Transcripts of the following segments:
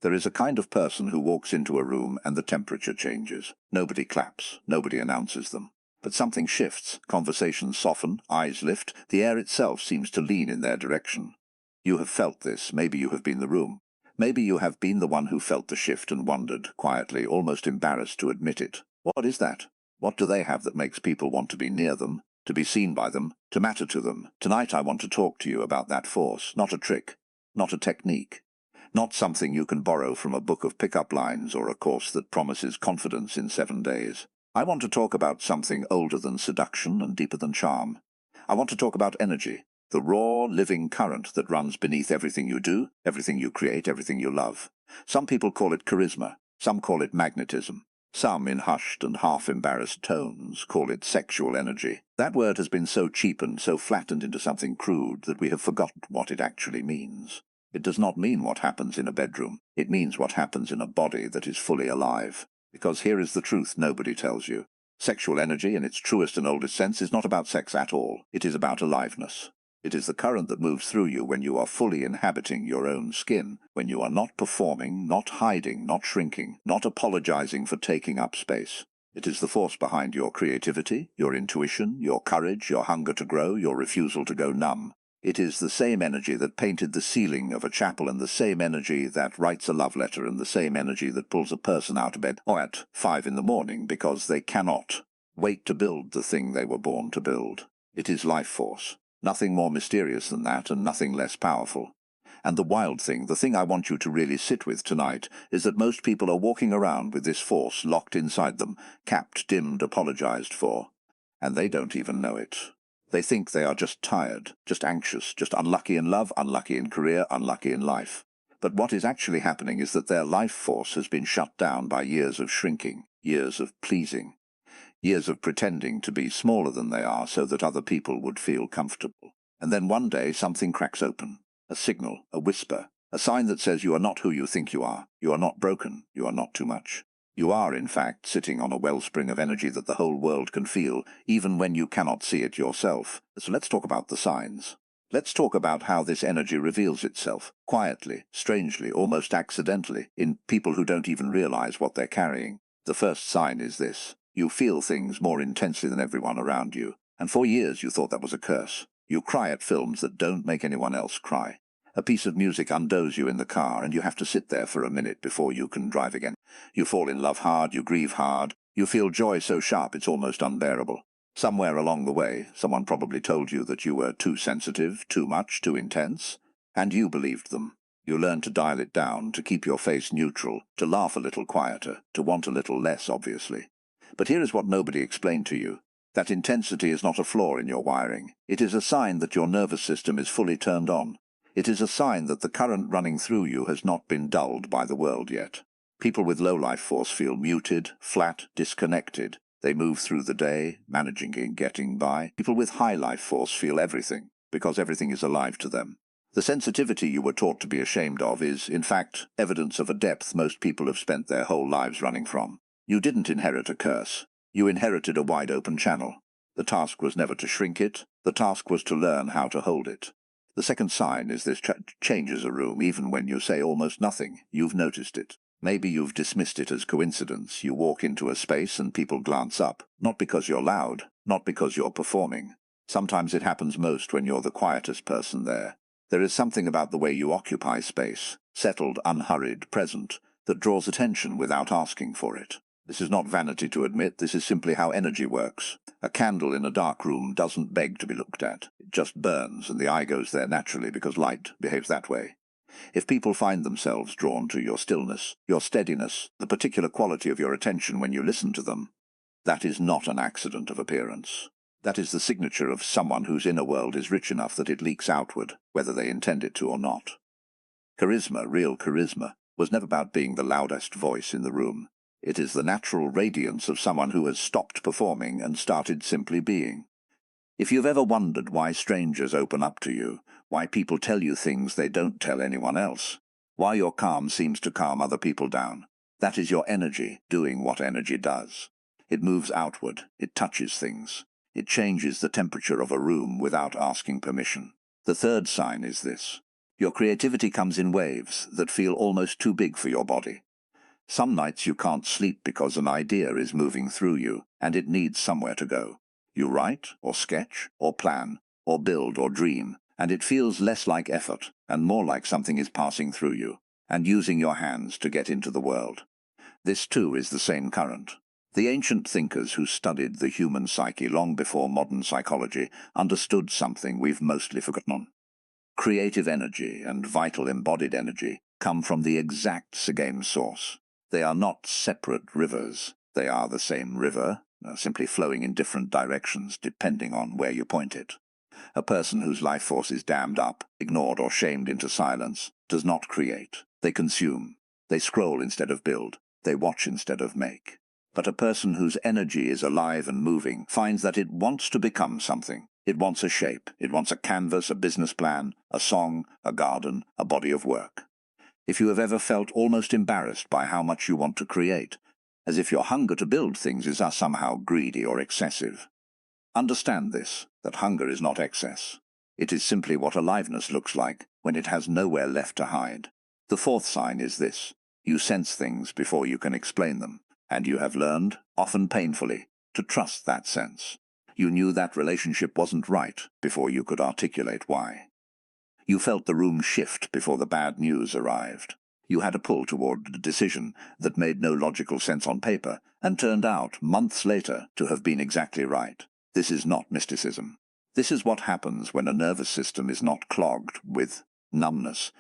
There is a kind of person who walks into a room and the temperature changes. Nobody claps, nobody announces them. But something shifts, conversations soften, eyes lift, the air itself seems to lean in their direction. You have felt this, maybe you have been the room. Maybe you have been the one who felt the shift and wondered, quietly, almost embarrassed to admit it. What is that? What do they have that makes people want to be near them, to be seen by them, to matter to them? Tonight I want to talk to you about that force, not a trick, not a technique. Not something you can borrow from a book of pickup lines or a course that promises confidence in 7 days. I want to talk about something older than seduction and deeper than charm. I want to talk about energy, the raw, living current that runs beneath everything you do, everything you create, everything you love. Some people call it charisma, some call it magnetism. Some, in hushed and half-embarrassed tones, call it sexual energy. That word has been so cheapened, so flattened into something crude, that we have forgotten what it actually means. It does not mean what happens in a bedroom. It means what happens in a body that is fully alive. Because here is the truth nobody tells you. Sexual energy, in its truest and oldest sense, is not about sex at all. It is about aliveness. It is the current that moves through you when you are fully inhabiting your own skin, when you are not performing, not hiding, not shrinking, not apologizing for taking up space. It is the force behind your creativity, your intuition, your courage, your hunger to grow, your refusal to go numb. It is the same energy that painted the ceiling of a chapel, and the same energy that writes a love letter, and the same energy that pulls a person out of bed at 5 in the morning because they cannot wait to build the thing they were born to build. It is life force. Nothing more mysterious than that, and nothing less powerful. And the wild thing, the thing I want you to really sit with tonight, is that most people are walking around with this force locked inside them, capped, dimmed, apologized for. And they don't even know it. They think they are just tired, just anxious, just unlucky in love, unlucky in career, unlucky in life. But what is actually happening is that their life force has been shut down by years of shrinking, years of pleasing, years of pretending to be smaller than they are so that other people would feel comfortable. And then one day something cracks open, a signal, a whisper, a sign that says you are not who you think you are not broken, you are not too much. You are, in fact, sitting on a wellspring of energy that the whole world can feel, even when you cannot see it yourself. So let's talk about the signs. Let's talk about how this energy reveals itself, quietly, strangely, almost accidentally, in people who don't even realize what they're carrying. The first sign is this. You feel things more intensely than everyone around you, and for years you thought that was a curse. You cry at films that don't make anyone else cry. A piece of music undoes you in the car, and you have to sit there for a minute before you can drive again. You fall in love hard, you grieve hard, you feel joy so sharp it's almost unbearable. Somewhere along the way, someone probably told you that you were too sensitive, too much, too intense, and you believed them. You learned to dial it down, to keep your face neutral, to laugh a little quieter, to want a little less, obviously. But here is what nobody explained to you. That intensity is not a flaw in your wiring. It is a sign that your nervous system is fully turned on. It is a sign that the current running through you has not been dulled by the world yet. People with low life force feel muted, flat, disconnected. They move through the day, managing and getting by. People with high life force feel everything, because everything is alive to them. The sensitivity you were taught to be ashamed of is, in fact, evidence of a depth most people have spent their whole lives running from. You didn't inherit a curse. You inherited a wide-open channel. The task was never to shrink it. The task was to learn how to hold it. The second sign is this changes a room even when you say almost nothing. You've noticed it. Maybe you've dismissed it as coincidence. You walk into a space and people glance up, not because you're loud, not because you're performing. Sometimes it happens most when you're the quietest person there. There is something about the way you occupy space, settled, unhurried, present, that draws attention without asking for it. This is not vanity to admit, this is simply how energy works. A candle in a dark room doesn't beg to be looked at. It just burns, and the eye goes there naturally because light behaves that way. If people find themselves drawn to your stillness, your steadiness, the particular quality of your attention when you listen to them, that is not an accident of appearance. That is the signature of someone whose inner world is rich enough that it leaks outward, whether they intend it to or not. Charisma, real charisma, was never about being the loudest voice in the room. It is the natural radiance of someone who has stopped performing and started simply being. If you've ever wondered why strangers open up to you, why people tell you things they don't tell anyone else, why your calm seems to calm other people down, that is your energy doing what energy does. It moves outward, it touches things. It changes the temperature of a room without asking permission. The third sign is this. Your creativity comes in waves that feel almost too big for your body. Some nights you can't sleep because an idea is moving through you, and it needs somewhere to go. You write, or sketch, or plan, or build, or dream, and it feels less like effort, and more like something is passing through you, and using your hands to get into the world. This too is the same current. The ancient thinkers who studied the human psyche long before modern psychology understood something we've mostly forgotten. Creative energy and vital embodied energy come from the exact same source. They are not separate rivers. They are the same river, simply flowing in different directions depending on where you point it. A person whose life force is dammed up, ignored or shamed into silence does not create. They consume. They scroll instead of build. They watch instead of make. But a person whose energy is alive and moving finds that it wants to become something. It wants a shape. It wants a canvas, a business plan, a song, a garden, a body of work. If you have ever felt almost embarrassed by how much you want to create, as if your hunger to build things is somehow greedy or excessive, understand this, that hunger is not excess. It is simply what aliveness looks like when it has nowhere left to hide. The fourth sign is this: you sense things before you can explain them, and you have learned, often painfully, to trust that sense. You knew that relationship wasn't right before you could articulate why. You felt the room shift before the bad news arrived. You had a pull toward a decision that made no logical sense on paper and turned out, months later, to have been exactly right. This is not mysticism. This is what happens when a nervous system is not clogged with numbness.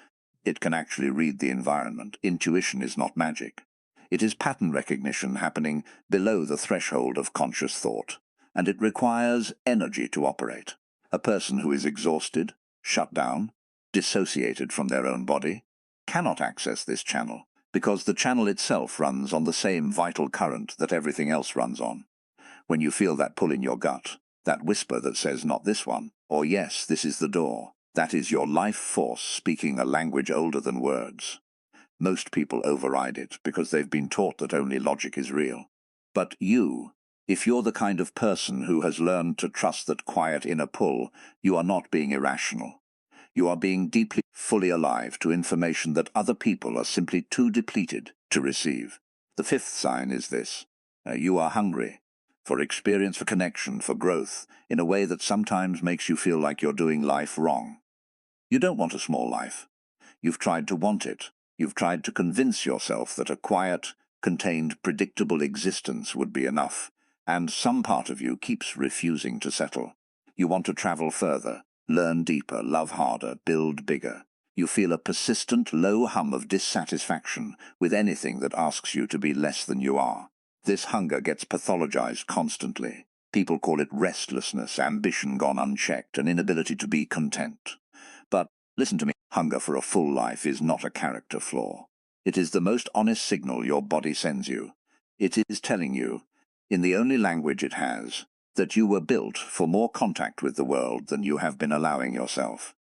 It can actually read the environment. Intuition is not magic. It is pattern recognition happening below the threshold of conscious thought, and it requires energy to operate. A person who is exhausted, shut down, dissociated from their own body, cannot access this channel, because the channel itself runs on the same vital current that everything else runs on. When you feel that pull in your gut, that whisper that says not this one, or yes, this is the door, that is your life force speaking a language older than words. Most people override it because they've been taught that only logic is real. But you, if you're the kind of person who has learned to trust that quiet inner pull, you are not being irrational. You are being deeply, fully alive to information that other people are simply too depleted to receive. The fifth sign is this: you are hungry for experience, for connection, for growth, in a way that sometimes makes you feel like you're doing life wrong. You don't want a small life. You've tried to want it. You've tried to convince yourself that a quiet, contained, predictable existence would be enough, and some part of you keeps refusing to settle. You want to travel further, learn deeper, love harder, build bigger. You feel a persistent, low hum of dissatisfaction with anything that asks you to be less than you are. This hunger gets pathologized constantly. People call it restlessness, ambition gone unchecked, an inability to be content. But listen to me, hunger for a full life is not a character flaw. It is the most honest signal your body sends you. It is telling you, in the only language it has, that you were built for more contact with the world than you have been allowing yourself.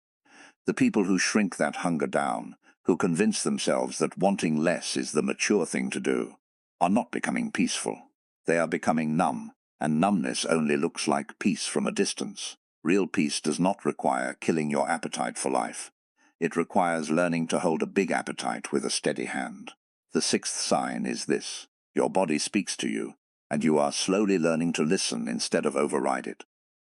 The people who shrink that hunger down, who convince themselves that wanting less is the mature thing to do, are not becoming peaceful. They are becoming numb, and numbness only looks like peace from a distance. Real peace does not require killing your appetite for life. It requires learning to hold a big appetite with a steady hand. The sixth sign is this: your body speaks to you, and you are slowly learning to listen instead of override it.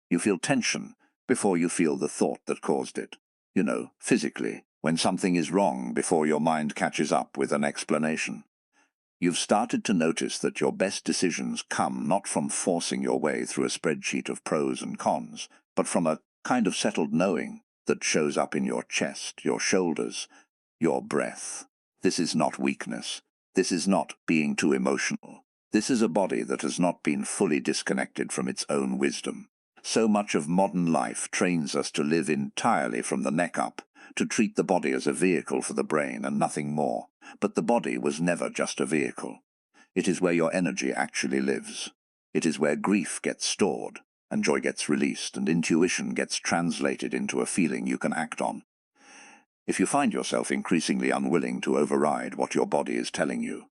You feel tension before you feel the thought that caused it. You know, physically, when something is wrong before your mind catches up with an explanation. You've started to notice that your best decisions come not from forcing your way through a spreadsheet of pros and cons, but from a kind of settled knowing that shows up in your chest, your shoulders, your breath. This is not weakness. This is not being too emotional. This is a body that has not been fully disconnected from its own wisdom. So much of modern life trains us to live entirely from the neck up, to treat the body as a vehicle for the brain and nothing more. But the body was never just a vehicle. It is where your energy actually lives. It is where grief gets stored, and joy gets released, and intuition gets translated into a feeling you can act on. If you find yourself increasingly unwilling to override what your body is telling you,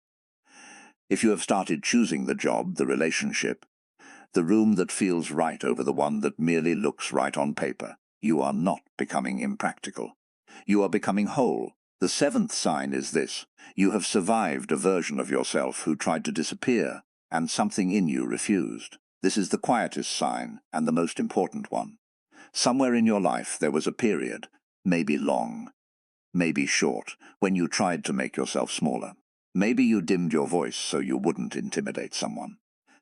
if you have started choosing the job, the relationship, the room that feels right over the one that merely looks right on paper, you are not becoming impractical. You are becoming whole. The seventh sign is this: you have survived a version of yourself who tried to disappear, and something in you refused. This is the quietest sign, and the most important one. Somewhere in your life there was a period, maybe long, maybe short, when you tried to make yourself smaller. Maybe you dimmed your voice so you wouldn't intimidate someone.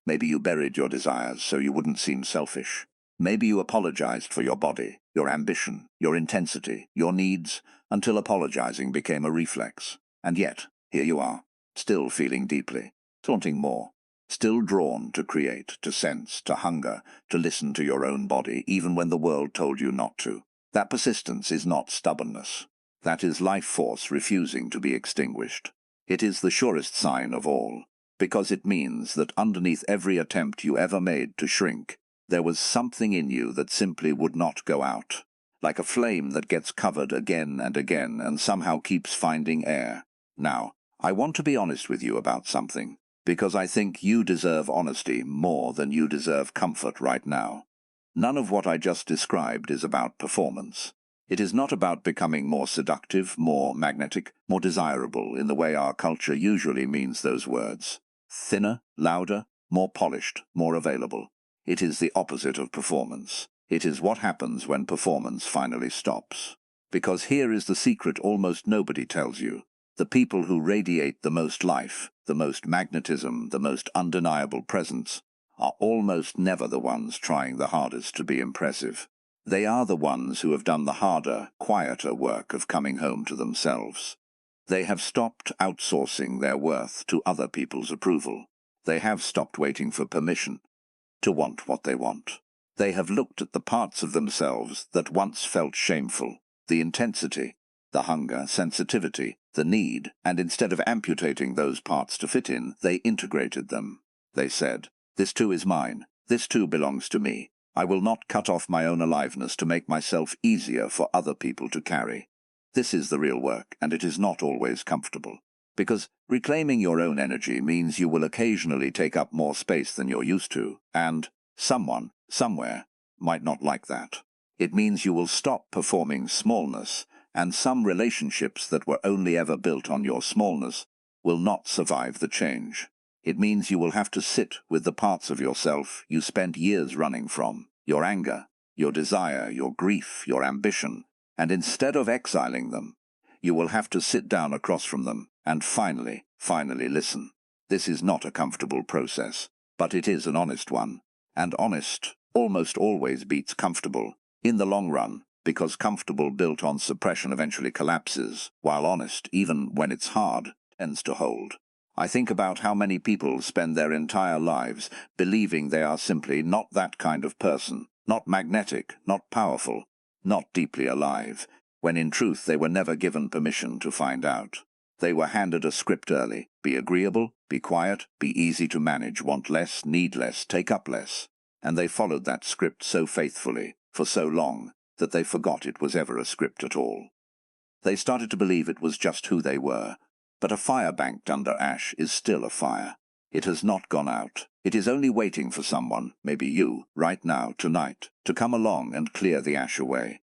Maybe you buried your desires so you wouldn't seem selfish. Maybe you apologized for your body, your ambition, your intensity, your needs, until apologizing became a reflex. And yet, here you are, still feeling deeply, wanting more, still drawn to create, to sense, to hunger, to listen to your own body, even when the world told you not to. That persistence is not stubbornness. That is life force refusing to be extinguished. It is the surest sign of all, because it means that underneath every attempt you ever made to shrink, there was something in you that simply would not go out, like a flame that gets covered again and again and somehow keeps finding air. Now, I want to be honest with you about something, because I think you deserve honesty more than you deserve comfort right now. None of what I just described is about performance. It is not about becoming more seductive, more magnetic, more desirable in the way our culture usually means those words. Thinner, louder, more polished, more available. It is the opposite of performance. It is what happens when performance finally stops. Because here is the secret almost nobody tells you. The people who radiate the most life, the most magnetism, the most undeniable presence, are almost never the ones trying the hardest to be impressive. They are the ones who have done the harder, quieter work of coming home to themselves. They have stopped outsourcing their worth to other people's approval. They have stopped waiting for permission to want what they want. They have looked at the parts of themselves that once felt shameful, the intensity, the hunger, sensitivity, the need, and instead of amputating those parts to fit in, they integrated them. They said, "This too is mine. This too belongs to me. I will not cut off my own aliveness to make myself easier for other people to carry." This is the real work, and it is not always comfortable. Because reclaiming your own energy means you will occasionally take up more space than you're used to, and someone, somewhere, might not like that. It means you will stop performing smallness, and some relationships that were only ever built on your smallness will not survive the change. It means you will have to sit with the parts of yourself you spent years running from, your anger, your desire, your grief, your ambition, and instead of exiling them, you will have to sit down across from them and finally listen. This is not a comfortable process, but it is an honest one. And honest almost always beats comfortable, in the long run, because comfortable built on suppression eventually collapses, while honest, even when it's hard, tends to hold. I think about how many people spend their entire lives believing they are simply not that kind of person, not magnetic, not powerful, not deeply alive, when in truth they were never given permission to find out. They were handed a script early: be agreeable, be quiet, be easy to manage, want less, need less, take up less. And they followed that script so faithfully, for so long, that they forgot it was ever a script at all. They started to believe it was just who they were, but a fire banked under ash is still a fire. It has not gone out. It is only waiting for someone, maybe you, right now, tonight, to come along and clear the ash away.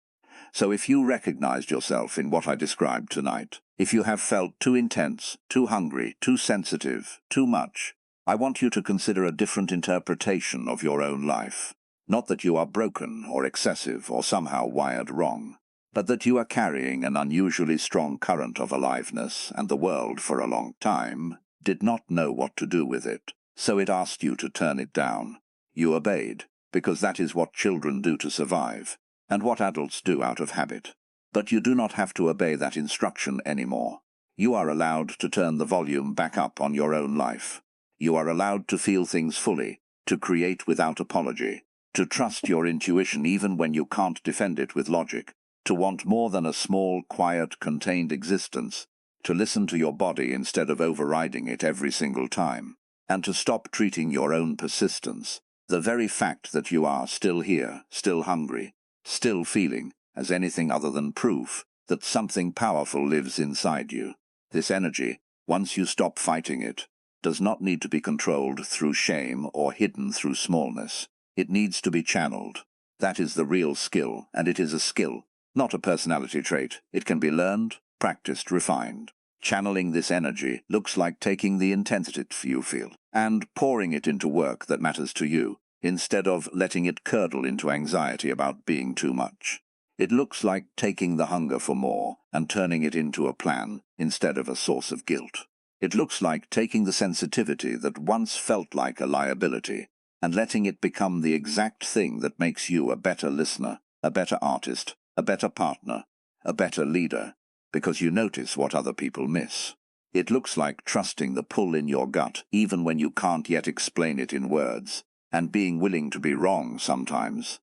So if you recognized yourself in what I described tonight, if you have felt too intense, too hungry, too sensitive, too much, I want you to consider a different interpretation of your own life. Not that you are broken or excessive or somehow wired wrong, but that you are carrying an unusually strong current of aliveness, and the world, for a long time, did not know what to do with it, so it asked you to turn it down. You obeyed, because that is what children do to survive, and what adults do out of habit. But you do not have to obey that instruction anymore. You are allowed to turn the volume back up on your own life. You are allowed to feel things fully, to create without apology, to trust your intuition even when you can't defend it with logic, to want more than a small, quiet, contained existence, to listen to your body instead of overriding it every single time, and to stop treating your own persistence, the very fact that you are still here, still hungry, still feeling, as anything other than proof that something powerful lives inside you. This energy, once you stop fighting it, does not need to be controlled through shame or hidden through smallness. It needs to be channeled. That is the real skill, and it is a skill Not a personality trait. It can be learned, practiced, refined. Channeling this energy looks like taking the intensity you feel and pouring it into work that matters to you, instead of letting it curdle into anxiety about being too much. It looks like taking the hunger for more and turning it into a plan instead of a source of guilt. It looks like taking the sensitivity that once felt like a liability and letting it become the exact thing that makes you a better listener, a better artist, a better partner, a better leader, because you notice what other people miss. It looks like trusting the pull in your gut even when you can't yet explain it in words, and being willing to be wrong sometimes.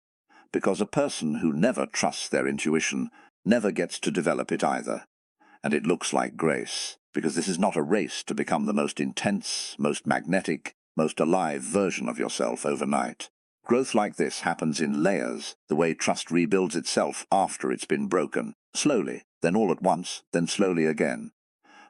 Because a person who never trusts their intuition never gets to develop it either. And it looks like grace, because this is not a race to become the most intense, most magnetic, most alive version of yourself overnight. Growth like this happens in layers, the way trust rebuilds itself after it's been broken, slowly, then all at once, then slowly again.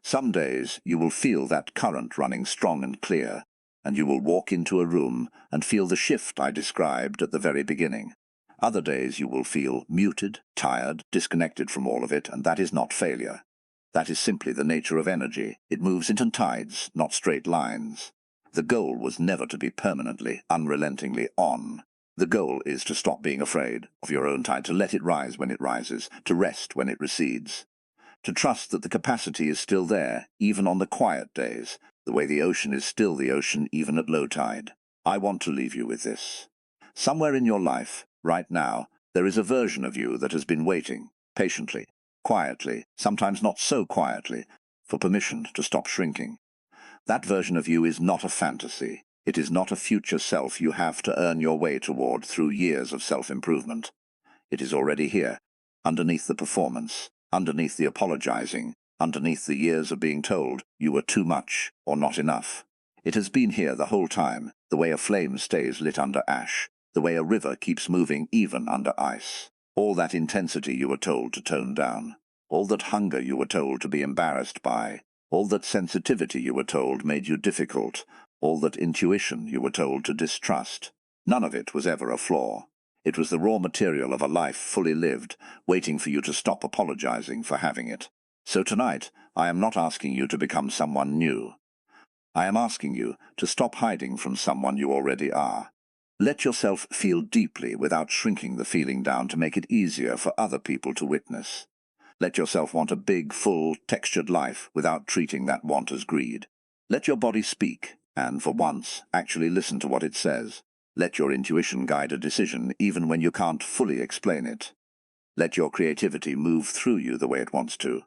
Some days you will feel that current running strong and clear, and you will walk into a room and feel the shift I described at the very beginning. Other days you will feel muted, tired, disconnected from all of it, and that is not failure. That is simply the nature of energy. It moves in tides, not straight lines. The goal was never to be permanently, unrelentingly on. The goal is to stop being afraid of your own tide, to let it rise when it rises, to rest when it recedes. To trust that the capacity is still there, even on the quiet days, the way the ocean is still the ocean even at low tide. I want to leave you with this. Somewhere in your life, right now, there is a version of you that has been waiting, patiently, quietly, sometimes not so quietly, for permission to stop shrinking. That version of you is not a fantasy. It is not a future self you have to earn your way toward through years of self-improvement. It is already here, underneath the performance, underneath the apologizing, underneath the years of being told you were too much or not enough. It has been here the whole time, the way a flame stays lit under ash, the way a river keeps moving even under ice. All that intensity you were told to tone down, all that hunger you were told to be embarrassed by, all that sensitivity you were told made you difficult, all that intuition you were told to distrust. None of it was ever a flaw. It was the raw material of a life fully lived, waiting for you to stop apologizing for having it. So tonight, I am not asking you to become someone new. I am asking you to stop hiding from someone you already are. Let yourself feel deeply without shrinking the feeling down to make it easier for other people to witness. Let yourself want a big, full, textured life without treating that want as greed. Let your body speak, and for once, actually listen to what it says. Let your intuition guide a decision even when you can't fully explain it. Let your creativity move through you the way it wants to,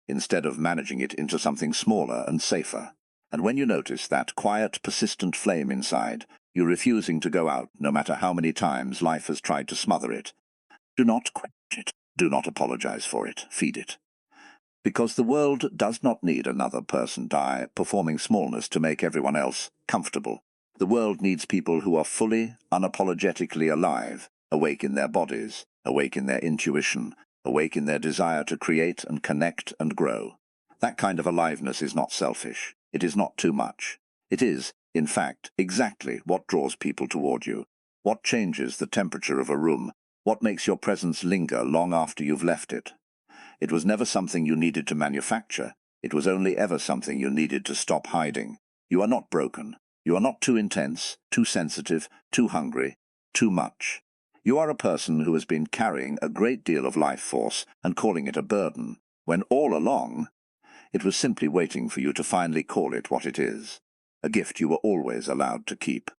instead of managing it into something smaller and safer. And when you notice that quiet, persistent flame inside, you refusing to go out no matter how many times life has tried to smother it, do not quench it. Do not apologize for it. Feed it. Because the world does not need another person performing smallness to make everyone else comfortable. The world needs people who are fully, unapologetically alive, awake in their bodies, awake in their intuition, awake in their desire to create and connect and grow. That kind of aliveness is not selfish. It is not too much. It is, in fact, exactly what draws people toward you, what changes the temperature of a room, what makes your presence linger long after you've left it. It was never something you needed to manufacture. It was only ever something you needed to stop hiding. You are not broken. You are not too intense, too sensitive, too hungry, too much. You are a person who has been carrying a great deal of life force and calling it a burden, when all along it was simply waiting for you to finally call it what it is, a gift you were always allowed to keep.